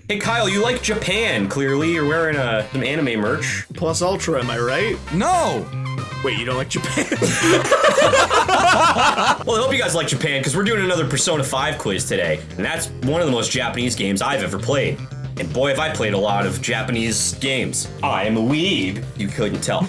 Hey, Kyle, you like Japan, clearly. You're wearing some anime merch. Plus Ultra, am I right? No! Wait, you don't like Japan? Well, I hope you guys like Japan, because we're doing another Persona 5 quiz today. And that's one of the most Japanese games I've ever played. And boy, have I played a lot of Japanese games. I am a weeb. You couldn't tell.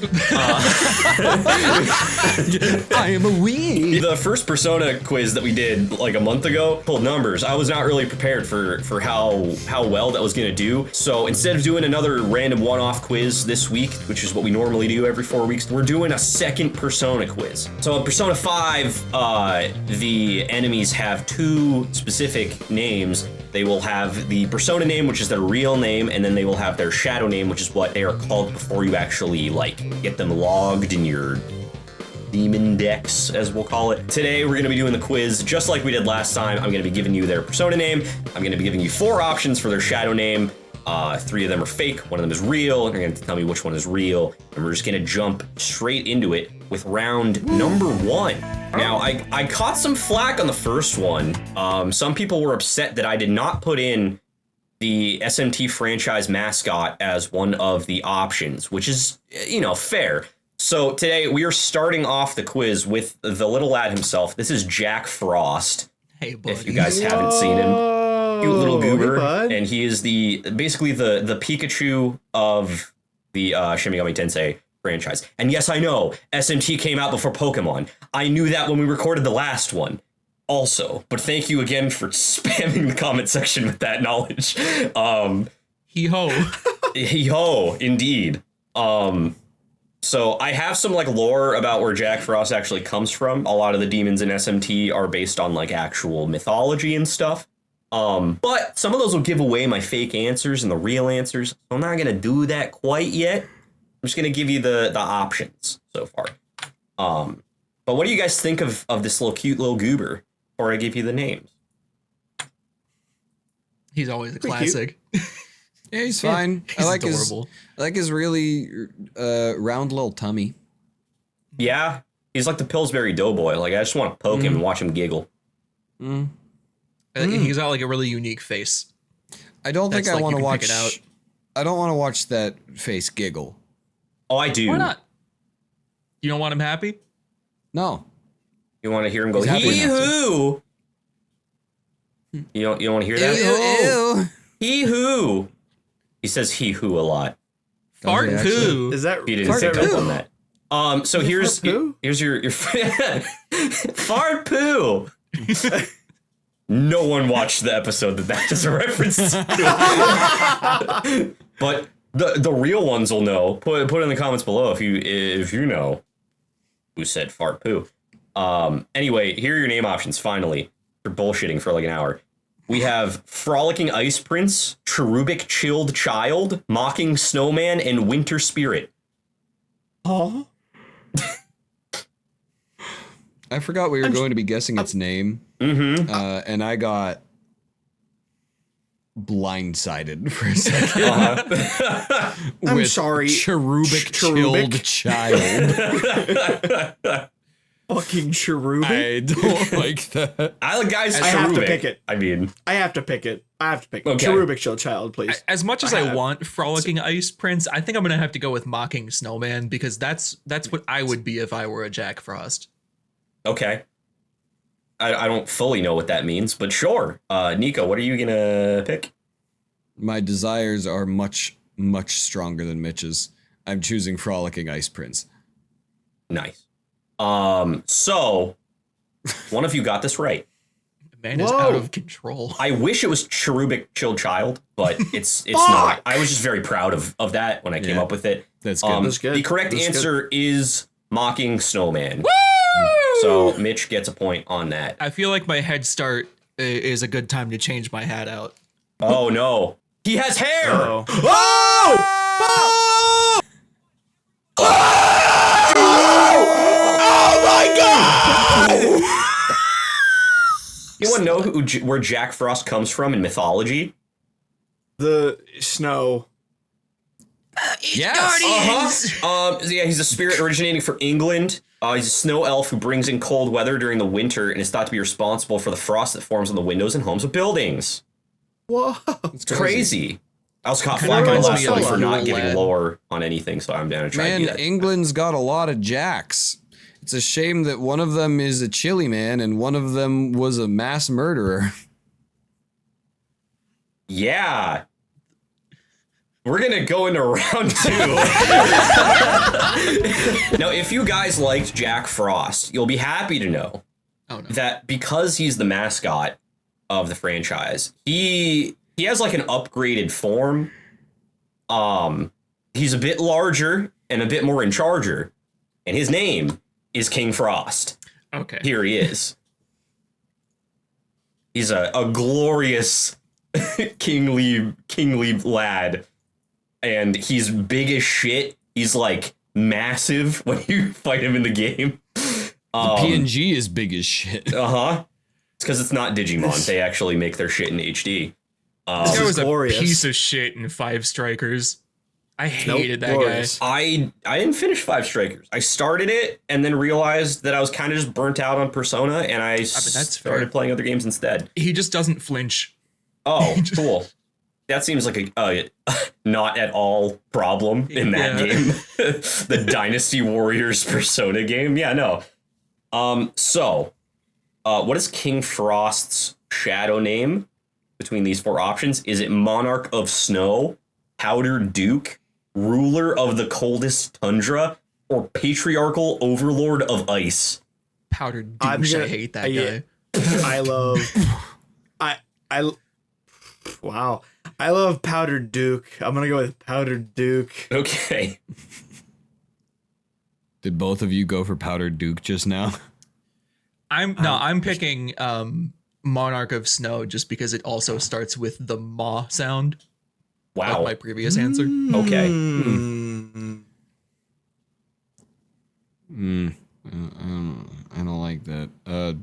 I am a weeb. The first Persona quiz that we did like a month ago pulled numbers. I was not really prepared for how well that was gonna do. So instead of doing another random one-off quiz this week, which is what we normally do every 4 weeks, we're doing a second Persona quiz. So in Persona 5, the enemies have two specific names. They will have the persona name, which is their real name, and then they will have their shadow name, which is what they are called before you actually, like, get them logged in your demon dex, as we'll call it. Today, we're gonna be doing the quiz just like we did last time. I'm gonna be giving you their persona name. I'm gonna be giving you 4 options for their shadow name. 3 of them are fake, 1 of them is real, and you're gonna tell me which one is real. And we're just gonna jump straight into it with round number 1. Now, I caught some flack on the first one. Some people were upset that I did not put in the SMT franchise mascot as one of the options, which is, you know, fair. So today we are starting off the quiz with the little lad himself. This is Jack Frost. Hey, buddy. If you guys haven't seen him. Cute little goober. Hey, And he is basically the Pikachu of the Shin Megami Tensei franchise. And yes, I know SMT came out before Pokemon. I knew that when we recorded the last one also, but thank you again for spamming the comment section with that knowledge. Hee-ho. Hee-ho, indeed. So I have some like lore about where Jack Frost actually comes from. A lot of the demons in SMT are based on like actual mythology and stuff. But some of those will give away my fake answers and the real answers. So I'm not gonna do that quite yet. I'm just gonna give you the options so far. But what do you guys think of this little cute little goober before I give you the names? He's always a classic. Yeah, he's fine. He's I adorable. like his really round little tummy. Yeah, he's like the Pillsbury Doughboy. Like I just want to poke him and watch him giggle. He's got like a really unique face. I don't think That's I like want to you can pick watch. it out. I don't want to watch that face giggle. Oh, I do. Why not? You don't want him happy? No. You want to hear him go, He's happy hee-hoo? You don't want to hear that? Ew. Hee-hoo. He says hee-hoo a lot. Fart he and actually? poo. Is that He didn't Fart pick up poo. on that. So here's poo? your fart poo. No one watched the episode that is a reference to. But the real ones will know. Put it in the comments below if you know who said fart poo. Anyway, here are your name options. Finally, you're bullshitting for like an hour. We have Frolicking Ice Prince, Cherubic Chilled Child, Mocking Snowman, and Winter Spirit. Huh? I forgot we were going to be guessing its name. Mm-hmm. And I got blindsided for a second. I'm with sorry. Cherubic Cherubic? Chilled Child. Fucking cherubic. I don't like that. Guys, I have to Cherubic. pick it. I mean, I have to pick it. Okay. Cherubic Chill Child, please. As much as I I have- want Frolicking Ice Prince, I think I'm gonna have to go with Mocking Snowman because that's what I would be if I were a Jack Frost. okay. I don't fully know what that means, but sure. Nico, what are you gonna pick? My desires are much, much stronger than Mitch's. I'm choosing Frolicking Ice Prince. Nice. So one of you got this right. Man is Whoa. out of control. I wish it was Cherubic Chilled Child, but it's Fuck. not. I was just very proud of that when I came Yeah. up with it. That's good. That's good. The correct That's answer is Mocking Snowman. Woo! So Mitch gets a point on that. I feel like my head start is a good time to change my hat out. Oh no. He has hair! Oh. Oh! Anyone know where Jack Frost comes from in mythology? The snow. Yes. Yeah, he's a spirit originating from England. He's a snow elf who brings in cold weather during the winter and is thought to be responsible for the frost that forms on the windows and homes of buildings. Whoa. It's It's crazy. I was caught Kinda flack on the reminds last me one of for not Cool giving Lad. lore on anything, so I'm down to try and Man, do that. England's got a lot of jacks. It's a shame that one of them is a chili man and one of them was a mass murderer. Yeah. We're gonna go into round 2. Now, if you guys liked Jack Frost, you'll be happy to know Oh no. that because he's the mascot of the franchise, he has like an upgraded form. He's a bit larger and a bit more in charger, and his name is King Frost. Okay. Here he is. He's a glorious kingly lad, and he's big as shit. He's like massive when you fight him in the game. PNG is big as shit. It's because it's not Digimon. They actually make their shit in HD. This guy is was a glorious. piece of shit in Five Strikers. I hated that glorious. I didn't finish Five Strikers. I started it and then realized that I was kind of just burnt out on Persona, and I that's started fair. playing other games instead. guy. He just doesn't flinch. Oh, cool. That seems like a not at all problem in that Yeah. game. The Dynasty Warriors Persona game. Yeah, no. So, what is King Frost's shadow name between these 4 options? Is it Monarch of Snow, Powder Duke, Ruler of the Coldest Tundra, or Patriarchal Overlord of Ice? Powdered I'm douche. I gonna- hate that yeah. guy. I love. Wow. I love Powdered Duke. I'm gonna go with Powdered Duke. Okay. Did both of you go for Powdered Duke just now? I'm picking Monarch of Snow just because it also starts with the ma sound, like Wow. my previous answer. Okay. I don't like that. The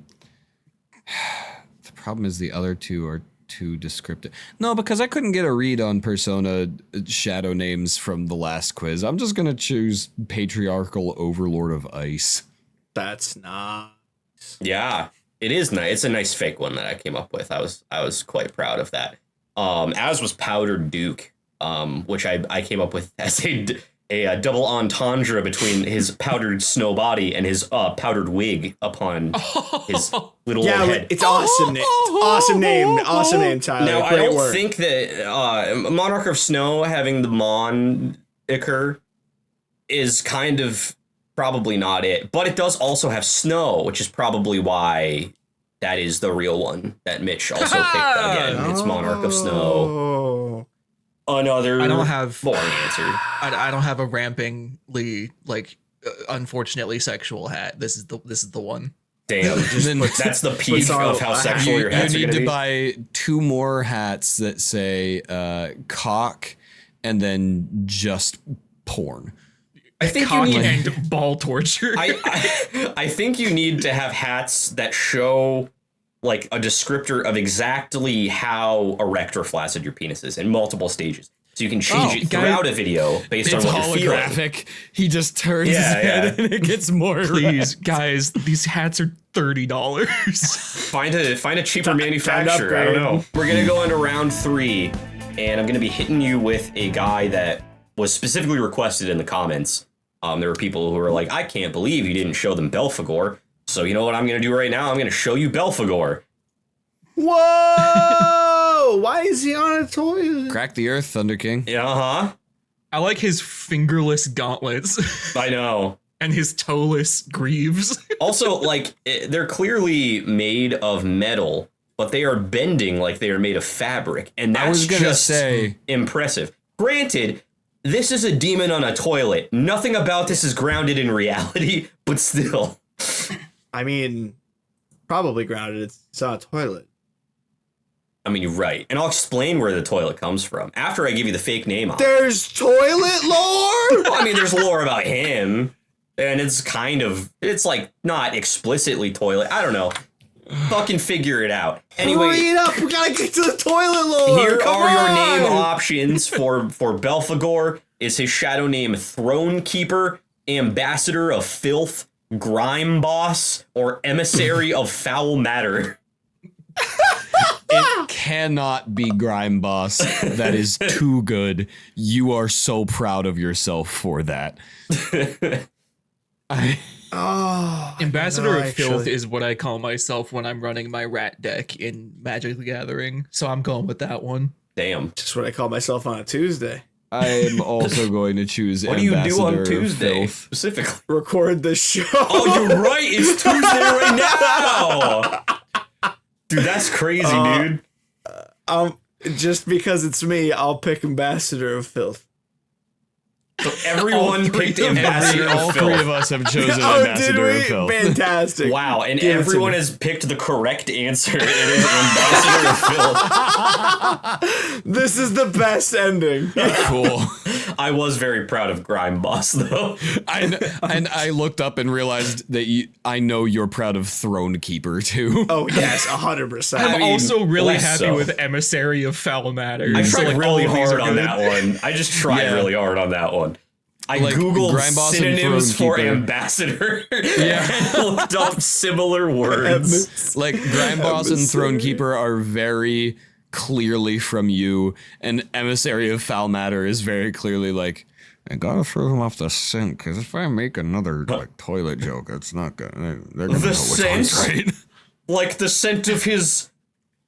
problem is the other two are too descriptive. No, because I couldn't get a read on Persona shadow names from the last quiz. I'm just gonna choose Patriarchal Overlord of Ice. That's not. Yeah, it is nice. It's a nice fake one that I came up with. I was quite proud of that. As was Powdered Duke, which I came up with as a double entendre between his powdered snow body and his powdered wig upon his little Yeah, head. it's awesome. Awesome name. Awesome name, Tyler. Now, I Great don't work. think that Monarch of Snow having the moniker is kind of probably not it, but it does also have snow, which is probably why that is the real one that Mitch also picked again. It's Monarch of Snow. Oh. Another I don't have boring answer. I don't have a rampingly unfortunately sexual hat. This is the one. Damn, Then that's the peak Puts on of how a sexual hat. your you hats are need going to be. buy 2 more hats that say cock and then just porn. I think you Cock need. and ball torture. I think you need to have hats that show like a descriptor of exactly how erect or flaccid your penis is in multiple stages. So you can change it throughout a video based on It's what you're feeling. holographic. He just turns his Yeah, head yeah. and it gets more. Please, guys, these hats are $30. Find a cheaper manufacturer. I don't know. We're gonna go into round 3, and I'm gonna be hitting you with a guy that was specifically requested in the comments. There were people who were like, "I can't believe you didn't show them Belphegor." So you know what I'm gonna do right now? I'm gonna show you Belphegor. Whoa! Why is he on a toilet? Crack the earth, Thunder King. Yeah, I like his fingerless gauntlets I know. and his toeless greaves. Also, they're clearly made of metal, but they are bending like they are made of fabric, and that's I was gonna just say- impressive. Granted, this is a demon on a toilet. Nothing about this is grounded in reality, but still. I mean, probably grounded. It's on a toilet. I mean, you're right. And I'll explain where the toilet comes from after I give you the fake name on it. There's toilet lore? Well, I mean, there's lore about him, and it's like not explicitly toilet. I don't know. Fucking figure it out. Hurry Anyway, it up. We gotta get to the toilet lore. here Come are on. your name options for Belphegor. Is his shadow name Throne Keeper, Ambassador of Filth, Grime Boss, or Emissary of Foul Matter? It cannot be Grime Boss. That is too good. You are so proud of yourself for that. Ambassador of Filth is what I call myself when I'm running my rat deck in Magic the Gathering. So I'm going with that one. Damn. Just what I call myself on a Tuesday. I'm also going to choose What do you do on Ambassador of Tuesday Filth. specifically? Record the show. Oh, you're right. It's Tuesday right now. Dude, that's crazy, dude. Just because it's me, I'll pick Ambassador of Filth. So everyone picked Ambassador All of three of Filth. us have chosen Oh, did Ambassador we? of Filth. Fantastic. Wow, and Give it to everyone me. has picked the correct answer. It is Ambassador of Filth. This is the best ending. Cool. I was very proud of Grime Boss, though. And I looked up and realized that I know you're proud of Throne Keeper too. Oh, yes, 100%. I'm mean, also really less happy so. with Emissary of Foul Matter. I So, tried like, really all of these hard are on good. that one. I just tried Yeah. really hard on that one. I Like, googled Grime Boss and synonyms Throne for Keeper. ambassador Yeah. and looked up similar words. Like Grime Boss and Throne Keeper are very clearly from you, and Emissary of Foul Matter is very clearly like, I gotta throw them off the scent, because if I make another like toilet joke, it's not good. They're gonna The know which one's scent? right. Like the scent of his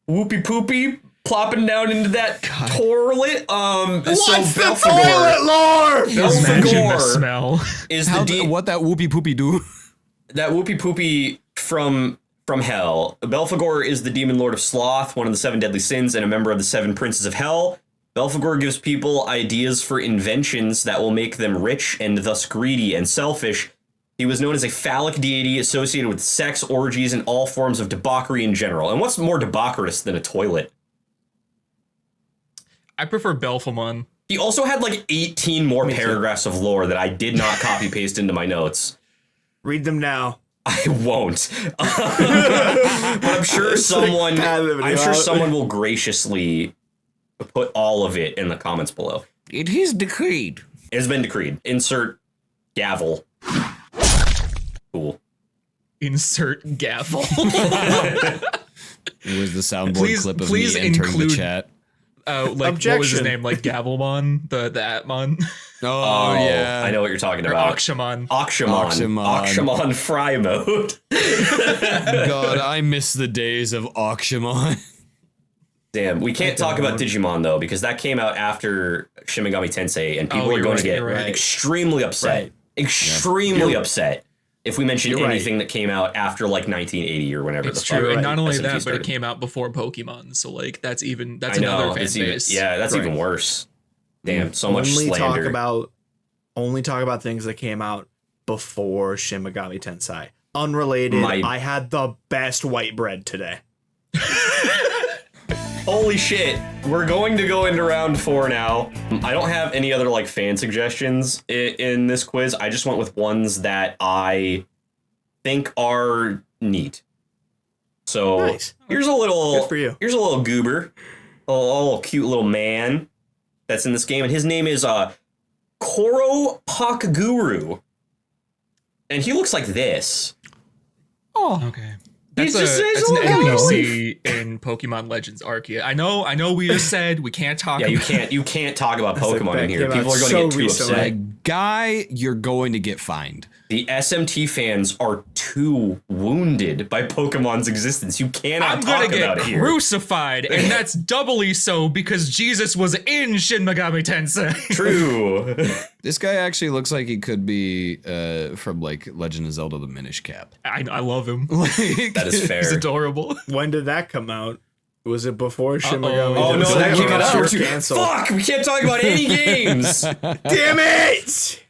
whoopee poopy plopping down into that toilet. What's so the Belphegor toilet lore? Just imagine the Belphegor smell. is How the what that whoopee poopy do? that whoopee poopy from hell. Belphegor is the demon lord of sloth, one of the 7 deadly sins, and a member of the 7 princes of hell. Belphegor gives people ideas for inventions that will make them rich and thus greedy and selfish. He was known as a phallic deity associated with sex, orgies, and all forms of debauchery in general. And what's more debaucherous than a toilet? I prefer Belphemon. He also had like 18 more paragraphs of lore that I did not copy paste into my notes. Read them now. I won't. But I'm sure someone will graciously put all of it in the comments below. It is decreed. It has been decreed. Insert gavel. Cool. Insert gavel. It was the soundboard clip of me entering the chat. Like what was his Objection. name? Like Gavelmon, the Atmon, Oh, yeah. I know what you're talking or about. Akshamon. Akshamon fry mode. God, I miss the days of Akshamon. Damn, we can't talk about Digimon though, because that came out after Shin Megami Tensei, and people are you're going right, to get you're right. extremely upset. Right. Extremely upset if we mention You're right. anything that came out after like 1980 or whenever It's the fuck true, and right. not only SMT that, but started. it came out before Pokemon. So like that's I another know, fan it's even, base. yeah, that's even worse. Damn, so much slander. Only talk about things that came out before Shin Megami Tensei. Unrelated. I had the best white bread today. Holy shit, we're going to go into round 4 now. I don't have any other like fan suggestions in this quiz. I just went with ones that I think are neat. So Nice. here's a little Good for you. Here's a little goober, a little cute little man that's in this game, and his name is Koro Pakguru. And he looks like this. Oh, Okay. He's That's, just- that's he's an a enemy little you guy. see in Pokemon Legends Arceus. I know we just said we can't talk Yeah, about you can't talk about like Pokemon that in here. came out People are going so to get too recently. upset. guy, you're going to get fined. The SMT fans are too wounded by Pokemon's existence. You cannot I'm talk gonna about get it here. crucified, and that's doubly so because Jesus was in Shin Megami Tensei. True. This guy actually looks like he could be from like Legend of Zelda: The Minish Cap. I love him. That is fair. He's adorable. When did that come out? Was it before Shin Uh-oh. Megami Oh no, Tensei? that came out Sure, after. canceled. Fuck, we can't talk about any games. Damn it!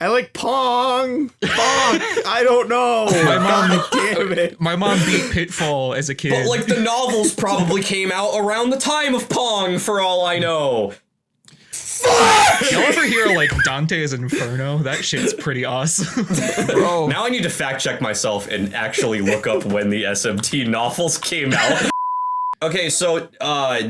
I like Pong. Fuck. I don't know. God damn it. My mom beat Pitfall as a kid. But like the novels probably came out around the time of Pong, for all I know. Y'all ever hear like Dante's Inferno? That shit's pretty awesome. Bro, Now I need to fact check myself and actually look up when the SMT novels came out. Okay, so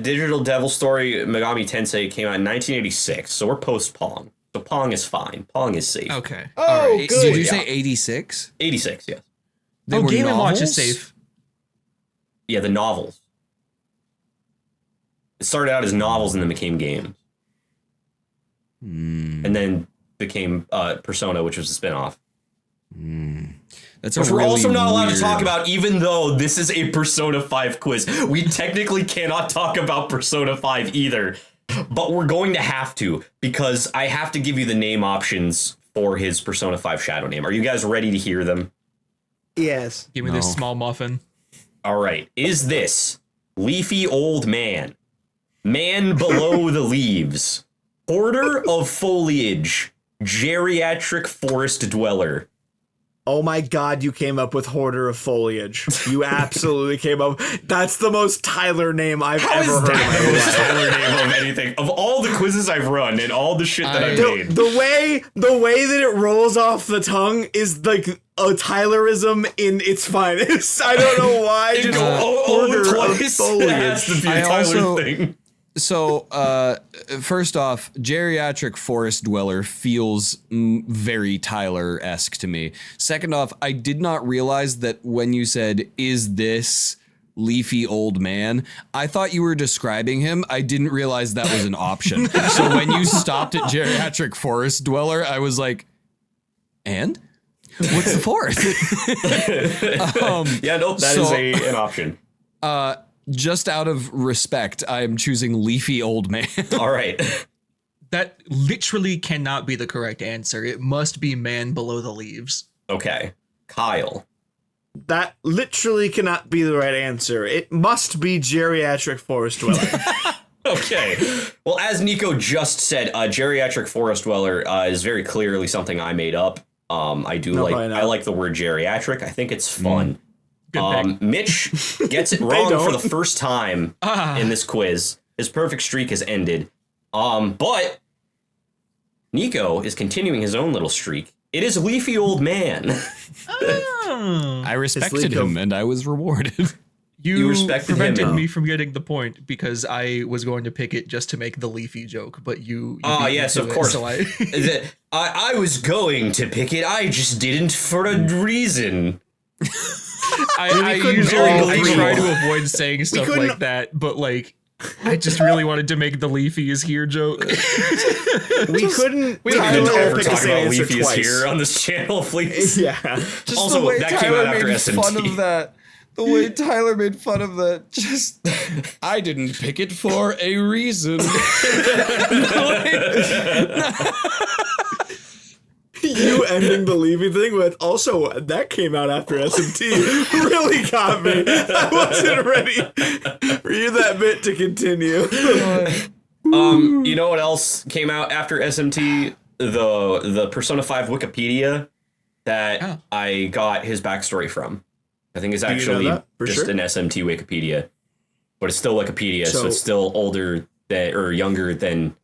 Digital Devil Story Megami Tensei came out in 1986, so we're post Pong. So Pong is fine. Pong is safe. Okay. Oh, All right. good. did you yeah. say 86? 86, yes. They Oh, were Game and Watch novels? is safe. Yeah, the novels. It started out as novels and then became games. And then became Persona, which was a spinoff. That's Which we're really also not allowed to weird- talk about, even though this is a Persona 5 quiz. We technically cannot talk about Persona 5 either. But we're going to have to, because I have to give you the name options for his Persona 5 shadow name. Are you guys ready to hear them? Yes. Give me this small muffin. All right. Is this Leafy Old Man, Man Below the Leaves, Hoarder of Foliage, Geriatric Forest Dweller? Oh my God, you came up with Hoarder of Foliage. You absolutely came up. That's the most Tyler name I've ever heard in my life. Tyler name of anything. Of all the quizzes I've run and all the shit that I've made. The way that it rolls off the tongue is like a Tylerism in its finest. I don't know why. Just Hoarder of Foliage. Has to be a I Tyler also- thing. So, first off, Geriatric Forest Dweller feels very Tyler-esque to me. Second off, I did not realize that when you said, is this Leafy Old Man, I thought you were describing him. I didn't realize that was an option. So when you stopped at Geriatric Forest Dweller, I was like, and? What's the fourth? Yeah, nope, that is an option. Just out of respect, I am choosing Leafy Old Man. All right. That literally cannot be the correct answer. It must be Man Below the Leaves. Okay. Kyle. That literally cannot be the right answer. It must be Geriatric Forest Dweller. Okay. Well, as Nico just said, Geriatric Forest Dweller is very clearly something I made up. I like the word geriatric. I think it's fun. Good pick. Mitch gets it wrong for the first time in this quiz. His perfect streak has ended. But Nico is continuing his own little streak. It is Leafy Old Man. I respected him and I was rewarded. You respected prevented him. me from getting the point because I was going to pick it just to make the Leafy joke, but you Oh, beat me yes, to of it, course. so I was going to pick it. I just didn't for a reason. I couldn't usually all I three. try to avoid saying stuff couldn't- like that, but like I just really wanted to make the Leafy is here joke. We couldn't We don't Tyler ever pick the talk same about answer Leafy is twice. here on this channel, please. Yeah. Just Also, the way that came Tyler out after made SMT. fun of that. The way Tyler made fun of that. Just, I didn't pick it for a reason. You ending the Levy thing with also that came out after SMT really got me. I wasn't ready for you that bit to continue. You know what else came out after SMT? The Persona 5 Wikipedia that I got his backstory from. I think it's you know actually that for just sure? an SMT Wikipedia, but it's still Wikipedia, so So- it's still older than or younger than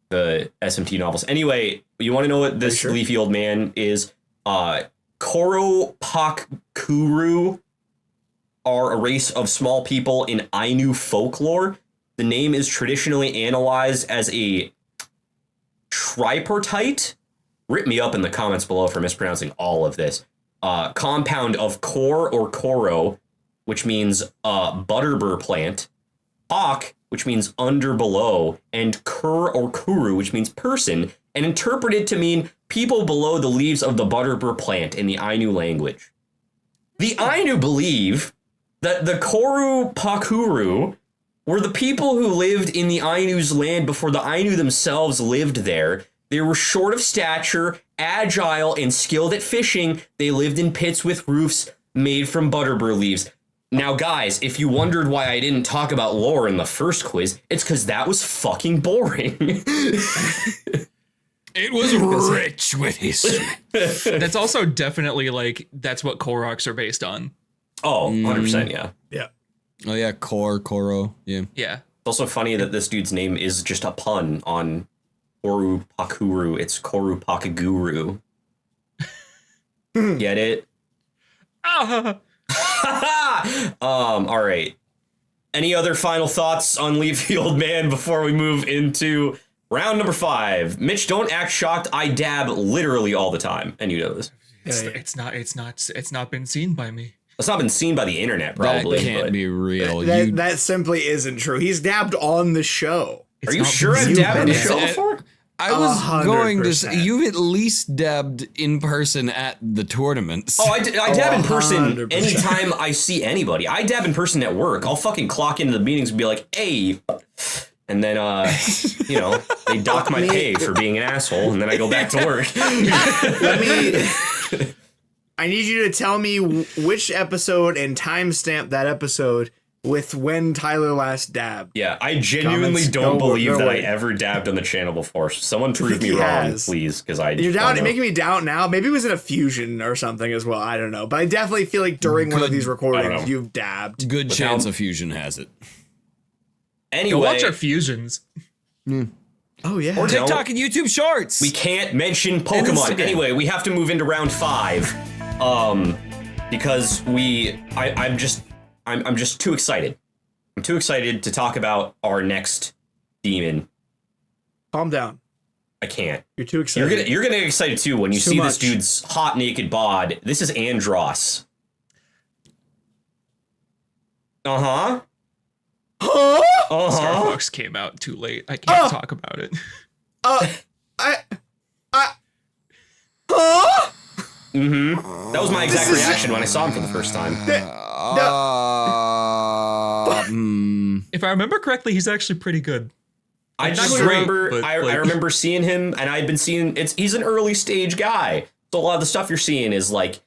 the SMT novels. Anyway, you want to know what this sure? Leafy Old Man is? Koro Pakuru are a race of small people in Ainu folklore. The name is traditionally analyzed as a tripartite. Rip me up in the comments below for mispronouncing all of this. Compound of kor or koro, which means butterbur plant, pak, which means under below, and kur or kuru, which means person, and interpreted to mean people below the leaves of the butterbur plant in the Ainu language. The Ainu believe that the Koru Pakuru were the people who lived in the Ainu's land before the Ainu themselves lived there. They were short of stature, agile, and skilled at fishing. They lived in pits with roofs made from butterbur leaves. Now, guys, if you wondered why I didn't talk about lore in the first quiz, it's because that was fucking boring. It was rich with history. That's also definitely like that's what Koroks are based on. Oh, 100%, yeah. Yeah. Oh yeah, Koro, yeah. Yeah. It's also funny that this dude's name is just a pun on Koru Pakuru. It's Koru Pakaguru. Get it? All right. Any other final thoughts on Leafy Old Man before we move into round number 5? Mitch, don't act shocked. I dab literally all the time, and you know this. It's not been seen by me. It's not been seen by the internet, probably. That can't be real. That simply isn't true. He's dabbed on the show. Are you sure I've dabbed on the show before? I was 100%. going to say, you've at least dabbed in person at the tournaments. Oh, I dab in person 100%. anytime I see anybody. I dab in person at work. I'll fucking clock into the meetings and be like, hey. And then, they dock my pay for being an asshole, and then I go back to work. I need you to tell me which episode and timestamp that episode with when Tyler last dabbed. Yeah, I genuinely Comments, don't believe that way. I ever dabbed on the channel before. Someone prove me He wrong, has. please, because I You're don't know. making me doubt now. Maybe it was in a fusion or something as well. I don't know. But I definitely feel like during one of these I don't recordings, know. you've dabbed. Good chance a fusion has it. Anyway, Go watch our fusions. Oh, yeah. Or TikTok and YouTube Shorts. we can't mention Pokemon. Instagram. Anyway, we have to move into round 5. Because I'm just too excited. I'm too excited to talk about our next demon. Calm down. I can't. You're too excited. You're gonna get excited too when you Too see much. this dude's hot naked bod. This is Andros. Uh-huh. Huh? Uh-huh. Starbucks came out too late. I can't talk about it. Huh? That was my exact reaction when I saw him for the first time. If I remember correctly, he's actually pretty good. I Not just great, remember but, I like- remember seeing him, and I'd been seeing he's an early stage guy. So a lot of the stuff you're seeing is like,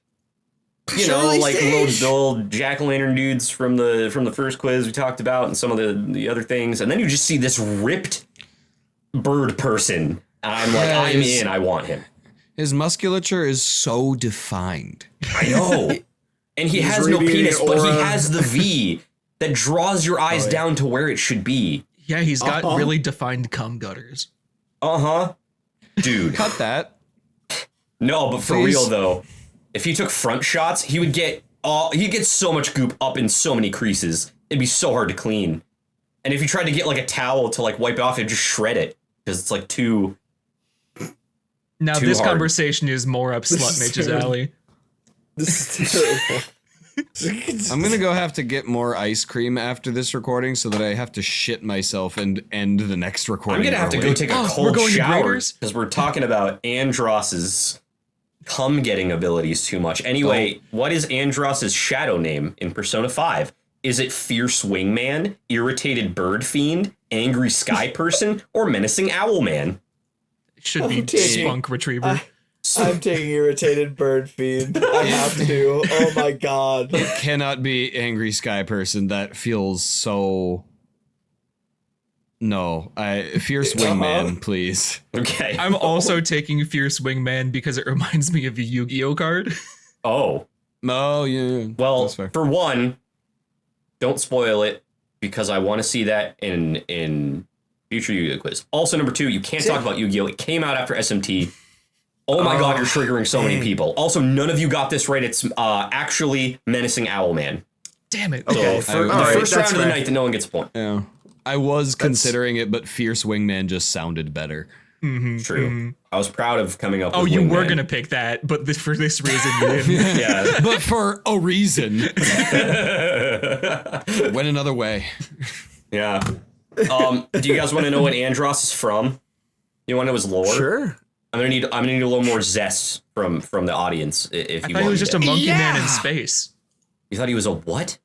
you know, Early like stage. little jack-o'-lantern dudes from the first quiz we talked about, and some of the other things, and then you just see this ripped bird person, and I'm like, Yeah, I'm he's- in. I want him. His musculature is so defined. I know. And he has no radiating penis, but he aura. has the V that draws your eyes down to where it should be. Yeah, he's got really defined cum gutters. Uh-huh. Dude. Cut that. No, but for Please. real though, if he took front shots, he'd get so much goop up in so many creases. It'd be so hard to clean. And if you tried to get like a towel to like wipe it off, it'd just shred it because it's like too. Now, Too this hard. conversation is more up Slut is Mage's terrible. alley. This is terrible. I'm gonna go have to get more ice cream after this recording so that I have to shit myself and end the next recording. I'm gonna have to go early. take a Oh, we're cold going to shower Graders? because we're talking about Andros's cum getting abilities too much. Anyway, What is Andros's shadow name in Persona 5? Is it Fierce Wingman, Irritated Bird Fiend, Angry Sky Person, or Menacing Owl Man? It should be taking- Spunk Retriever. I'm taking irritated bird fiend. I have to. Oh my god. It cannot be Angry Sky Person. That feels so. No, Fierce Wingman, please. Okay. I'm also taking Fierce Wingman because it reminds me of a Yu-Gi-Oh card. Oh. Oh yeah. Well, That's fair. for one, don't spoil it because I want to see that in future Yu-Gi-Oh quiz. Also, number 2, you can't talk about Yu-Gi-Oh. It came out after SMT. Oh my god, you're triggering so many people. Also, none of you got this right. It's actually Menacing Owlman. Damn it. Okay, So the alright, first round that's of the fair. night that no one gets a point. Yeah. I was considering it, but Fierce Wingman just sounded better. True. I was proud of coming up Oh, with you were Wingman. going to pick that, but for this reason you didn't. Yeah. But for a reason. Went another way. Yeah. Do you guys want to know what Andros is from? You want to know his lore? Sure. I'm gonna need a little more zest from the audience if I you thought he want was just a it. monkey man in space. You thought he was a what?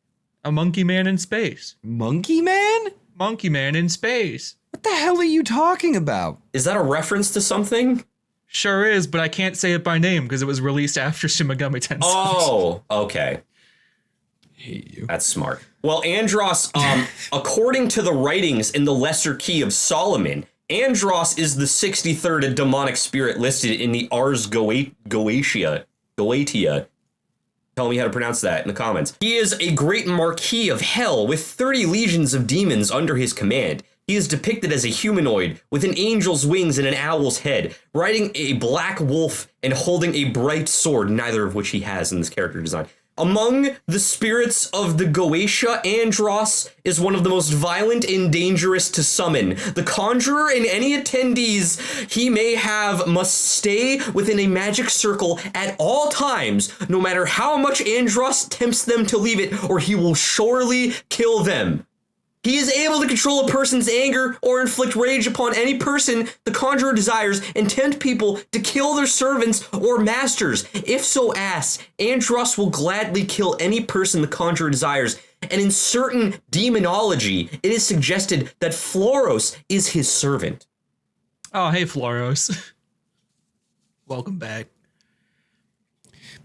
A monkey man in space. Monkey Man? Monkey man in space. What the hell are you talking about? Is that a reference to something? Sure is, but I can't say it by name because it was released after Shin Megami Tensei. Oh, okay. Hate you. That's smart. Well, Andros, according to the writings in the Lesser Key of Solomon, Andros is the 63rd demonic spirit listed in the Ars Goetia. Tell me how to pronounce that in the comments. He is a great marquis of hell with 30 legions of demons under his command. He is depicted as a humanoid with an angel's wings and an owl's head, riding a black wolf and holding a bright sword, neither of which he has in this character design. Among the spirits of the Goetia, Andros is one of the most violent and dangerous to summon. The conjurer and any attendees he may have must stay within a magic circle at all times, no matter how much Andros tempts them to leave it, or he will surely kill them. He is able to control a person's anger or inflict rage upon any person the conjurer desires and tempt people to kill their servants or masters. If so asked, Andros will gladly kill any person the conjurer desires. And in certain demonology, it is suggested that Floros is his servant. Oh, hey, Floros. Welcome back.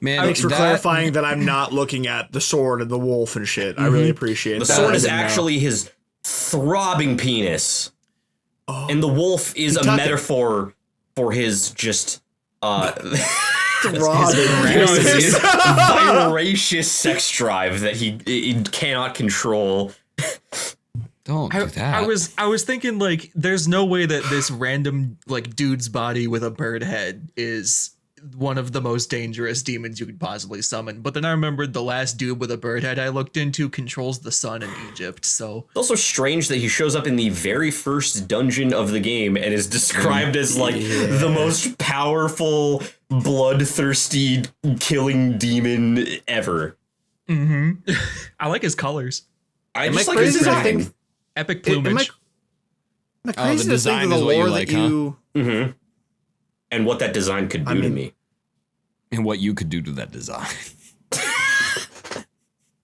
Man, Thanks for clarifying that I'm not looking at the sword and the wolf and shit. I really appreciate The that. sword I is didn't know. actually his throbbing penis. And the wolf is a metaphor for his just throbbing. his voracious sex drive that he cannot control. Don't do that. I was thinking, like, there's no way that this random, like, dude's body with a bird head is one of the most dangerous demons you could possibly summon. But then I remembered the last dude with a bird head I looked into controls the sun in Egypt, so... It's also strange that he shows up in the very first dungeon of the game and is described as, like, the most powerful, bloodthirsty, killing demon ever. Mm-hmm. I like his colors. I Am just I like his crazy to design. think- Epic Am I plumage. crazy the to design think of is the what you lore like, that you... Mm-hmm. And what that design could do to mean- me. And what you could do to that design.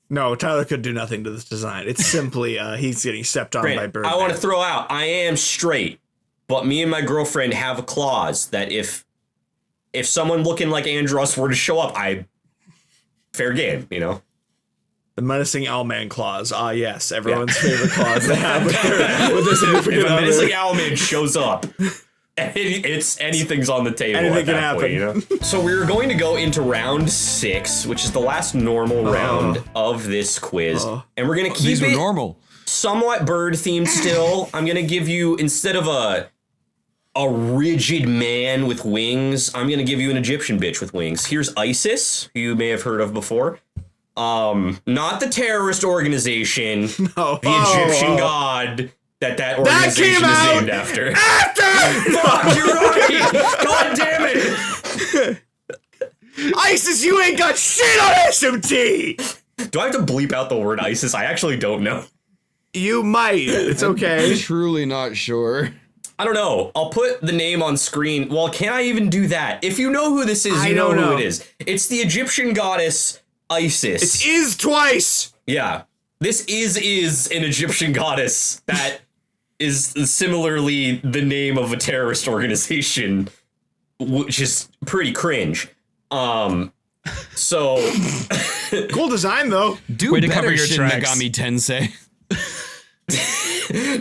No, Tyler could do nothing to this design. It's simply he's getting stepped on by Granted, bird. I want to throw out, I am straight, but me and my girlfriend have a clause that if someone looking like Andros were to show up, fair game, you know? The menacing Owlman clause. Ah, yes, everyone's favorite clause they have with their significant If a other. menacing owlman shows up, it's anything's on the table. Anything at can that point, happen. you know? So we're going to go into round 6, which is the last normal round of this quiz, and we're gonna keep These were it normal. somewhat bird themed still. I'm gonna give you, instead of a rigid man with wings, I'm gonna give you an Egyptian bitch with wings. Here's Isis, who you may have heard of before. Not the terrorist organization, the Egyptian god that organization came is out named after. Fuck, you're right! God damn it! ISIS, you ain't got shit on SMT! Do I have to bleep out the word ISIS? I actually don't know. You might. It's okay. Truly not sure. I don't know. I'll put the name on screen. Well, can I even do that? If you know who this is, you know who it is. It's the Egyptian goddess Isis. It's is twice! Yeah. This is an Egyptian goddess that is similarly the name of a terrorist organization, which is pretty cringe. So Cool design, though. Do Way to better, cover your Shin tracks. Megami Tensei.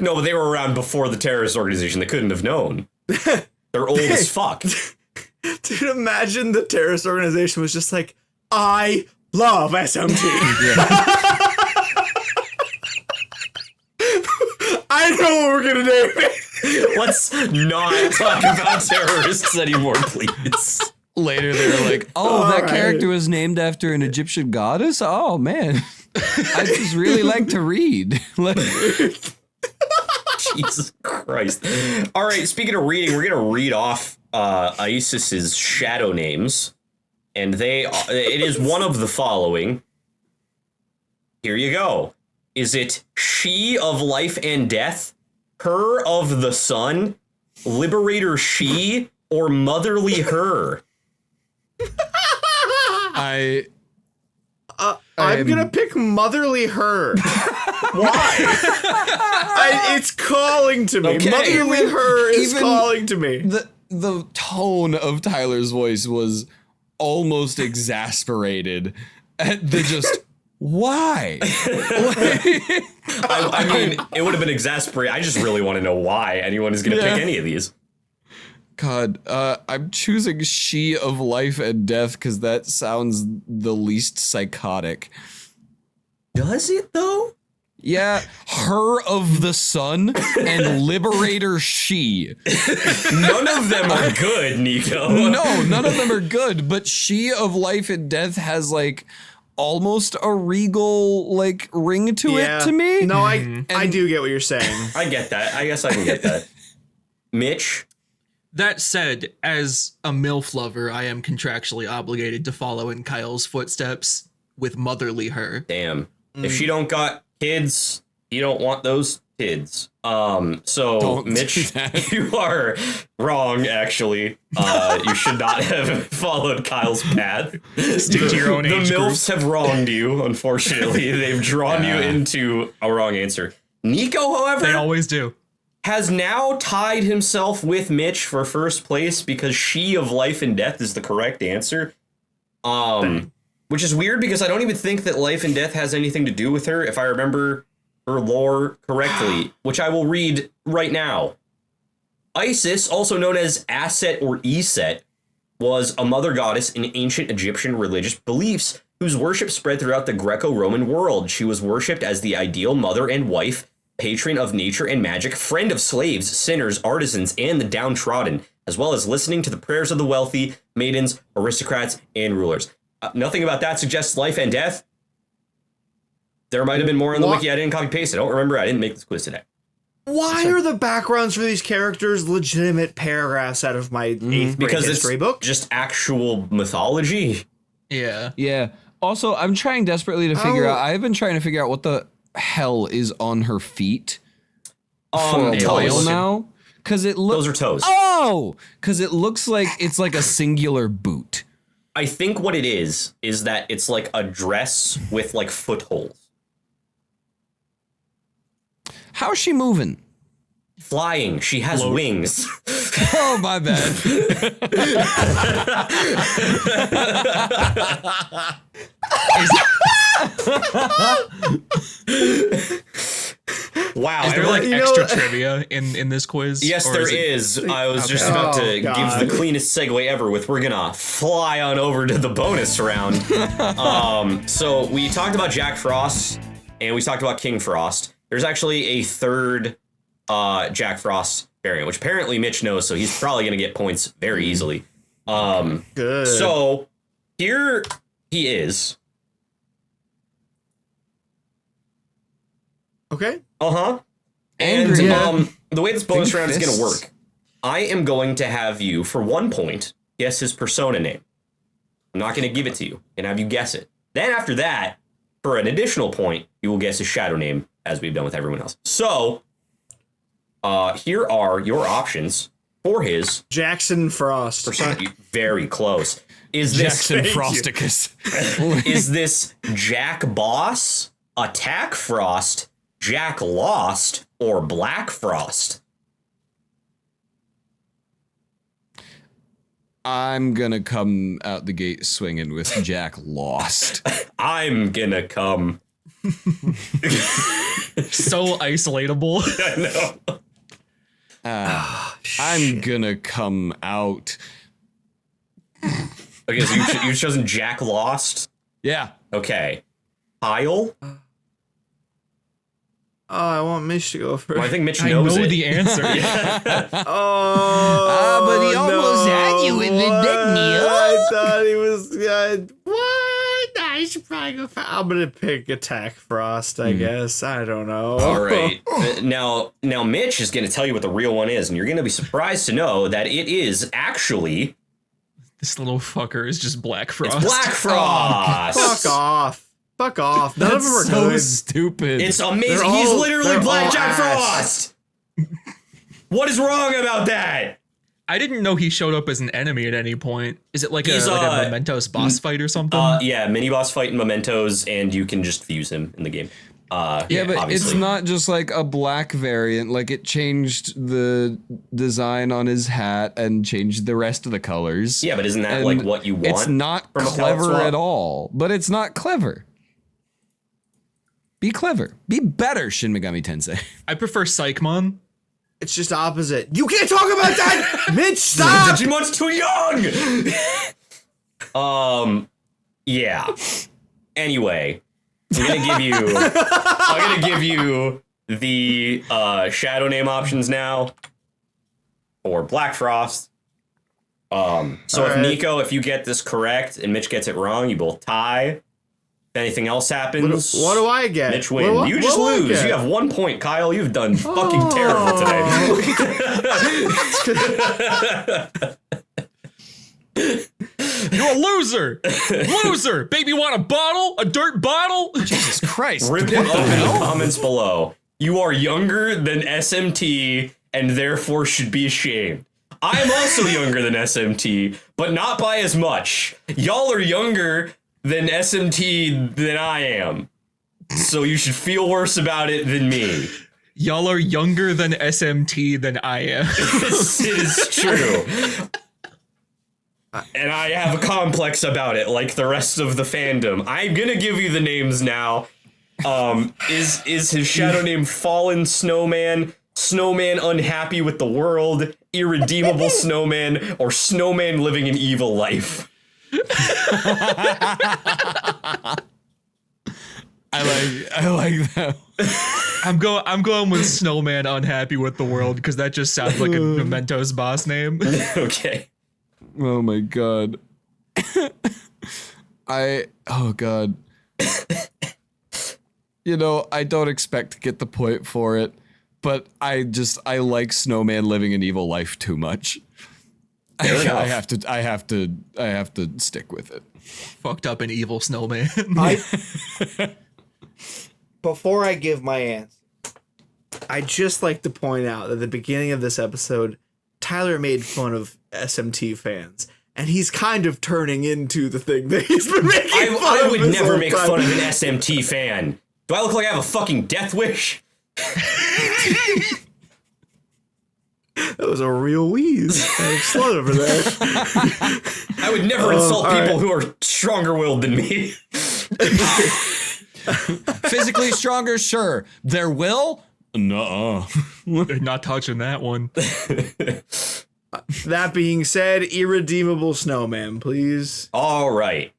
no, but they were around before the terrorist organization. They couldn't have known. They're old as fuck. Dude, imagine the terrorist organization was just like, I love SMT. I know what we're gonna do. Let's not talk about terrorists anymore, please. Later, they were like, "Oh, that right. character was named after an Egyptian goddess. Oh man, I just really like to read." Jesus Christ. All right, speaking of reading, we're going to read off Isis's shadow names. And it is one of the following. Here you go. Is it she of life and death, her of the sun, liberator she, or motherly her? I'm gonna pick motherly her. Why? It's calling to me. Okay. Motherly her is even- calling to me. The tone of Tyler's voice was almost exasperated at the just why. I mean, it would have been exasperating. I just really want to know why anyone is going to pick any of these. God, I'm choosing she of life and death because that sounds the least psychotic. Does it, though? Yeah, her of the sun and liberator she. None of them are good, Nico. No, none of them are good, but she of life and death has like almost a regal like ring to it to me. No, I do get what you're saying. I get that. I guess I can get that. Mitch? That said, as a MILF lover, I am contractually obligated to follow in Kyle's footsteps with motherly her. Damn. If she don't got kids, you don't want those kids. So Don't Mitch, do that. you are wrong, actually. You should not have followed Kyle's path. Stick to your own The age group. MILFs have wronged you, unfortunately. They've drawn you into a wrong answer. Nico, however, They always do. has now tied himself with Mitch for first place because She of Life and Death is the correct answer. Which is weird because I don't even think that Life and Death has anything to do with her, if I remember her lore correctly, which I will read right now. Isis, also known as Aset or Eset, was a mother goddess in ancient Egyptian religious beliefs whose worship spread throughout the Greco-Roman world. She was worshipped as the ideal mother and wife, patron of nature and magic, friend of slaves, sinners, artisans, and the downtrodden, as well as listening to the prayers of the wealthy, maidens, aristocrats, and rulers. Nothing about that suggests life and death. There might have been more on the wiki. I didn't copy paste. I don't remember. I didn't make this quiz today. Why are the backgrounds for these characters legitimate paragraphs out of my 8th grade history book? Just actual mythology. Yeah. Yeah. Also, I'm trying desperately to figure out. I've been trying to figure out what the hell is on her feet for a while toes. now. Because it looks. Those are toes. Oh, because it looks like it's like a singular boot. I think what it is that it's like a dress with like footholds. How's she moving? Flying. She has wings. Oh, my bad. Wow. Is there like extra trivia in this quiz? Yes, Or there is it- is. I was just about to God. give the cleanest segue ever with we're gonna fly on over to the bonus round. So we talked about Jack Frost and we talked about King Frost. There's actually a third Jack Frost variant, which apparently Mitch knows, so he's probably gonna get points very easily. Good. So here he is. Okay. Uh-huh. And Angry. Yeah. the way this bonus Big round is going to fists. work, I am going to have you, for 1 point, guess his persona name. I'm not going to give it to you and have you guess it. Then after that, for an additional point, you will guess his shadow name, as we've done with everyone else. So, here are your options for his Jackson Frost. persona. Very close. Is this Jackson Frosticus. Is this Jack Boss, Attack Frost, Jack Lost, or Black Frost? I'm gonna come out the gate swinging with Jack Lost. I'm gonna come. So isolatable. I know. I'm gonna come out. Okay, so you've chosen Jack Lost. Yeah. Okay. Kyle? Oh, I want Mitch to go first. Well, I think Mitch I knows know it. the answer. Oh, but he almost had you in the didn't he? I thought he was good. What? I should probably go. I'm gonna pick Attack Frost. I guess. I don't know. All right. Now Mitch is going to tell you what the real one is, and you're going to be surprised to know that it is actually This little fucker is just Black Frost. it's Black Frost. Fuck off. Fuck off. None of them are so good. stupid. It's amazing. They're He's all- literally they're Black all Jack ass. Frost. What is wrong about that? I didn't know he showed up as an enemy at any point. Is it like, He's, a Mementos boss fight or something? Yeah, mini boss fight in Mementos, and you can just fuse him in the game. yeah, but obviously. it's not just like a black variant. Like it changed the design on his hat and changed the rest of the colors. Yeah, but isn't that And like what you want? It's not from a palette clever swap? at all. But it's not clever. Be clever. Be better, Shin Megami Tensei. I prefer Psychmon. It's just opposite. You can't talk about that, Mitch. Stop. Digimon's too young. Yeah. Anyway, I'm gonna give you the shadow name options now for Black Frost. So if Alright. Nico, if you get this correct and Mitch gets it wrong, you both tie. anything else happens, What do I get? Mitch wins. What- You just what do I lose. get? You have 1 point, Kyle. You've done fucking terrible today. You're a loser. Loser. Baby want a bottle? A dirt bottle? Jesus Christ. Rip it up in the comments below. You are younger than SMT and therefore should be ashamed. I am also younger than SMT, but not by as much. Y'all are younger than SMT than I am. So you should feel worse about it than me. Y'all are younger than SMT than I am. This is true. And I have a complex about it, like the rest of the fandom. I'm gonna give you the names now. Is his shadow name Fallen Snowman, Snowman Unhappy with the World, Irredeemable Snowman, or Snowman Living an Evil Life? I like that. I'm going with Snowman Unhappy with the World because that just sounds like a Mementos boss name. Okay. Oh my god. Oh god. You know, I don't expect to get the point for it, but I like Snowman Living an Evil Life too much. I have to stick with it. Fucked up and evil snowman. Before I give my answer, I'd just like to point out that at the beginning of this episode, Tyler made fun of SMT fans, and he's kind of turning into the thing that he's been making fun of. I would this never whole make time. fun of an SMT fan. Do I look like I have a fucking death wish? That was a real wheeze. I exploded over there. I would never insult all people right. who are stronger-willed than me. Physically stronger, sure. Their will? Nuh-uh. Not touching that one. That being said, Irredeemable Snowman, please. All right.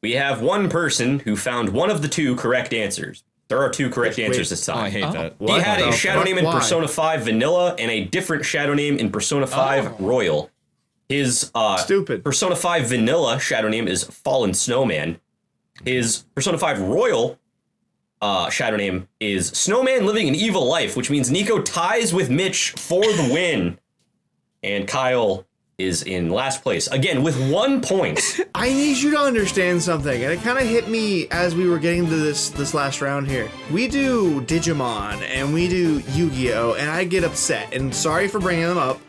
We have one person who found one of the two correct answers. There are two correct answers this Oh, I time. hate that. He had a the shadow fuck? name in Why? Persona 5 Vanilla and a different shadow name in Persona 5 Royal. His Stupid. Persona 5 Vanilla shadow name is Fallen Snowman. His Persona 5 Royal shadow name is Snowman Living an Evil Life, which means Nico ties with Mitch for the win. And Kyle is in last place, again, with 1 point. I need you to understand something, and it kind of hit me as we were getting to this last round here. We do Digimon, and we do Yu-Gi-Oh!, and I get upset, and sorry for bringing them up.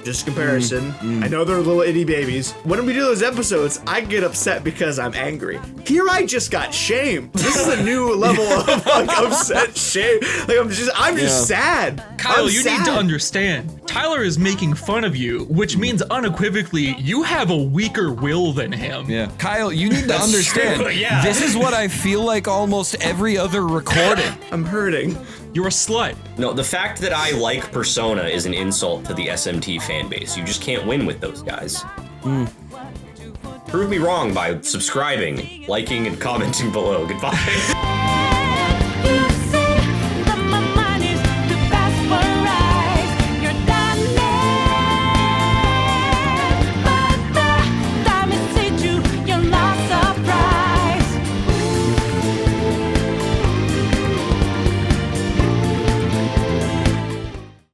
Just comparison. I know they're little itty babies. When we do those episodes, I get upset because I'm angry. Here I just got shamed. This is a new level of like upset shame. Like I'm just sad. Kyle, I'm you sad. need to understand. Tyler is making fun of you, which means unequivocally you have a weaker will than him. Yeah. Kyle, you need to understand. true, yeah. This is what I feel like almost every other recording. I'm hurting. You're a slut. No, the fact that I like Persona is an insult to the SMT fan base. You just can't win with those guys. Prove me wrong by subscribing, liking, and commenting below. Goodbye.